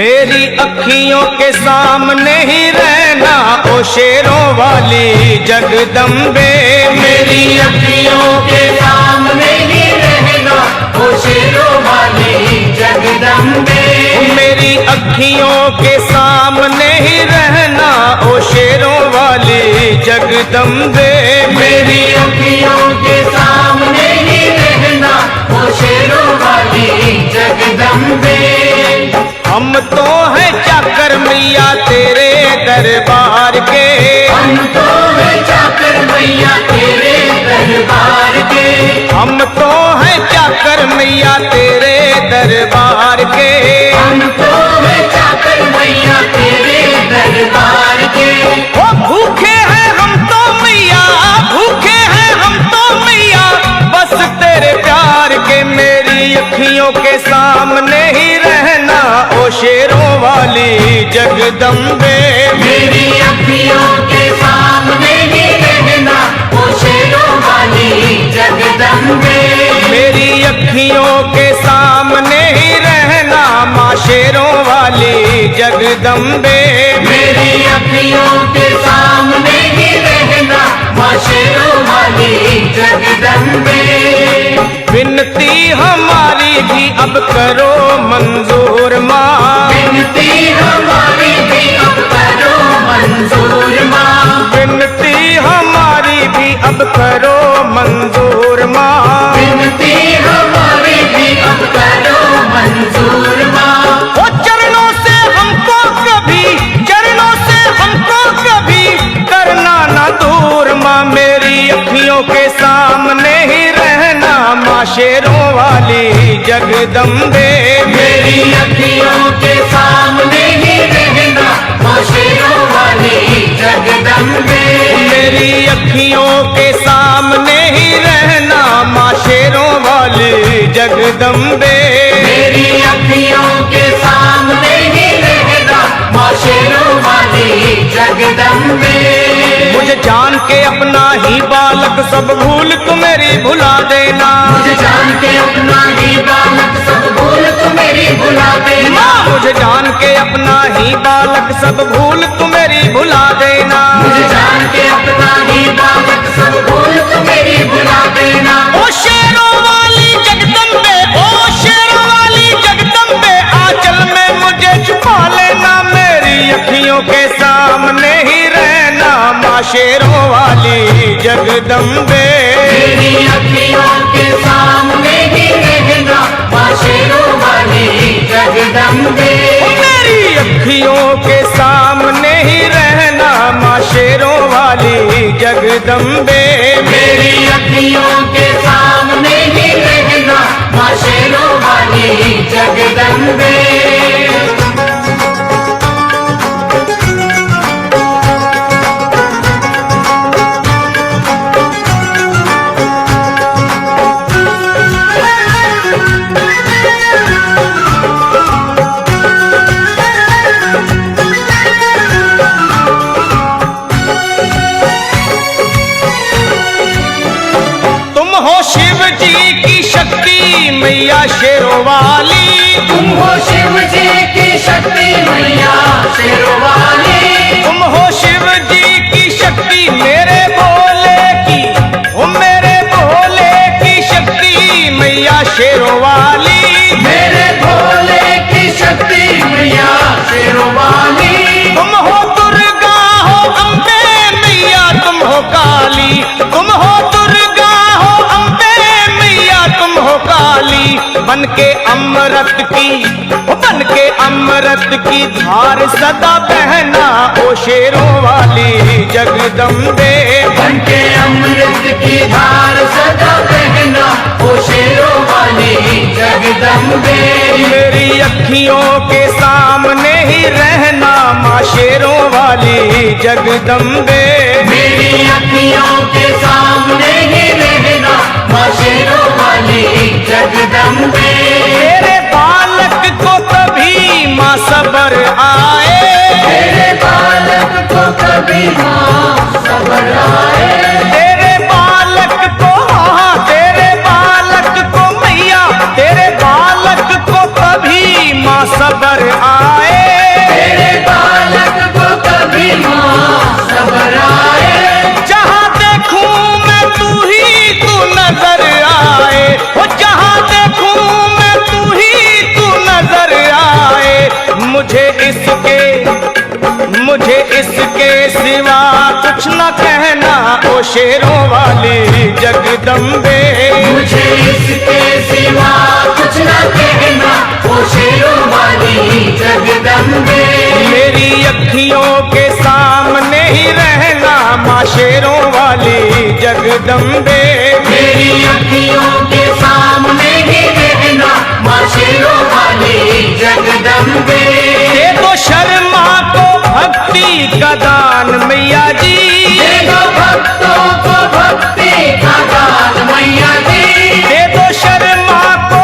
मेरी अखियों के सामने ही रहना ओ शेरों वाली जगदम्बे। मेरी अखियों के सामने ही रहना ओ शेरों वाली जगदम्बे। मेरी अखियों के सामने ही रहना ओ शेरों वाली जगदम्बे। मेरी अखियों के सामने ही रहना ओ शेरों वाली जगदम्बे। हम तो हैं चाकर मैया तेरे दरबार के। हम तो हैं चाकर मैया तेरे दरबार के। हम तो हैं चाकर मैया तेरे दरबार के। हम तो हैं चाकर मैया तेरे दरबार के। ओ भूखे हैं हम तो मैया, भूखे हैं हम तो मैया बस तेरे प्यार के। मेरी अखियों के सामने ही रहना ओ शेरों वाली जगदम्बे। मेरी अखियों के सामने ही रहना ओ शेरों वाली जगदम्बे। मेरी अखियों के सामने ही रहना माँ शेरों वाली जगदम्बे। मेरी अखियों के सामने ही रहना माँ शेरों वाली जगदम्बे। विनती हमारी भी अब करो मंजूर माँ। विनती हमारी भी अब करो मंजूर माँ। विनती हमारी भी अब करो मंजूर माँ। विनती हमारी भी अब करो मंजूर माँ। ओ चरणों से हमको कभी, चरणों से हमको कभी करना ना दूर माँ। मेरी अखियों के सामने ही रहना माँ शेरों वाली जगदम्बे। मेरी अखियों के सामने ही रहना माँ शेरों वाली जगदम्बे। मेरी अखियों के सामने ही रहना माँ शेरों वाली जगदम्बे। मेरी अखियों के सामने ही रहना माँ शेरों वाली जगदम्बे। मुझे जान के अपना ही बालक सब भूल तू मेरी भुला देना। मुझे जान के अपना ही बालक सब भूल तू मेरी भुला देना। मुझे जान के अपना ही बालक सब भूल तू मेरी भुला देना। मुझे जान के अपना ही बालक सब भूल तू मेरी भुला देना। ओ शेरों वाली जगदम्बे, ओ शेरों वाली जगदम्बे आंचल में मुझे छुपा लेना। मेरी अखियों के सामने ही रहना माँ शेरों वाली जगदम्बे। मेरी अखियों के सामने ही रहना माँ शेरों वाली जगदम्बे। मेरी अखियों के सामने ही रहना माँ शेरों वाली जगदम्बे। मेरी अखियों के सामने ही रहना माँ शेरों वाली जगदम्बे। शिव जी की शक्ति मैया शेरों वाली। तुम हो शिव जी की शक्ति मैया शेरों वाली। तुम हो शिव जी की शक्ति मेरे भोले की, ओ मेरे भोले की शक्ति मैया शेरों वाली। मेरे भोले की शक्ति मैया शेरों वाली। तुम हो दुर्गा हो अम्बे मैया तुम हो काली। तुम हो दुर्गा हो अम्बे मैया तुम हो काली। बन के अमृत की, बन के अमृत की धार सदा बहना ओ शेरों वाली जगदम्बे। बन के अमृत की धार सदा बहना ओ शेरों वाली जगदम्बे। मेरी अखियों के सामने ही रहना माँ शेरों वाली जगदम्बे। मेरी अखियों के सामने ही रहना माँ शेरों वाली जगदम्बे। तेरे बालक को कभी माँ सबर आए। तेरे बालक को कभी माँ सबर आए। तेरे बालक को, हाँ तेरे बालक को मैया, तेरे बालक को कभी माँ सबर आए। जगदम्बे। मुझे इसके सिवा कुछ न कहना, ओ शेरों वाली जगदम्बे। मेरी अखियों के सामने ही रहना माँ शेरों वाली जगदम्बे। मेरी अखियों के सामने ही रहना, माँ शेरों वाली जगदम्बे। दे दो शर्मा को भक्ति का दान मैया जी, दे दो भक्तों को भक्ति का दान मैया जी। दे दो शर्मा को,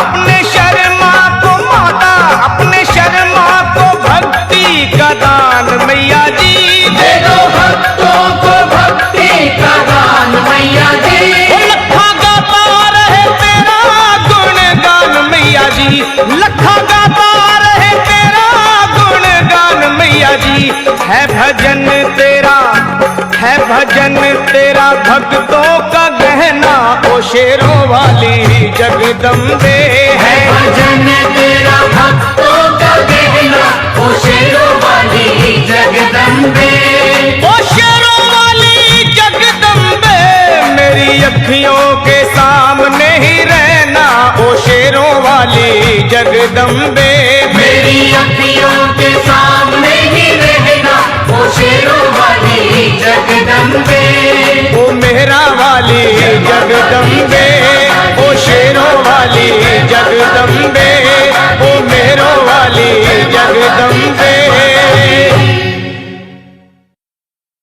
अपने शर्मा को माता, अपने शर्मा को भक्ति का दान मैया जी। दे दो भक्तों को भक्ति का दान मैया जी। लखा गाता रहे तेरा गुणगान मैया जी, लखा गाता रहे तेरा गुणगान मैया जी। है भजन तेरा, है भजन तेरा भक्तों का गहना ओ शेरों वाली जगदम्बे। है भजन तेरा भक्तों का गहना, ओ शेरों वाली जगदम्बे। ओ शेरों वाली जगदम्बे, मेरी अखियों के सामने ही रहना ओ शेरों वाली जगदम्बे। मेरी अखियों के सामने ही रहना, ओ शेरों वाली जगदम्बे। ओ मेहरा वाली जगदम्बे, ओ शेरों वाली जगदम्बे, ओ मेहरों वाली जगदम्बे।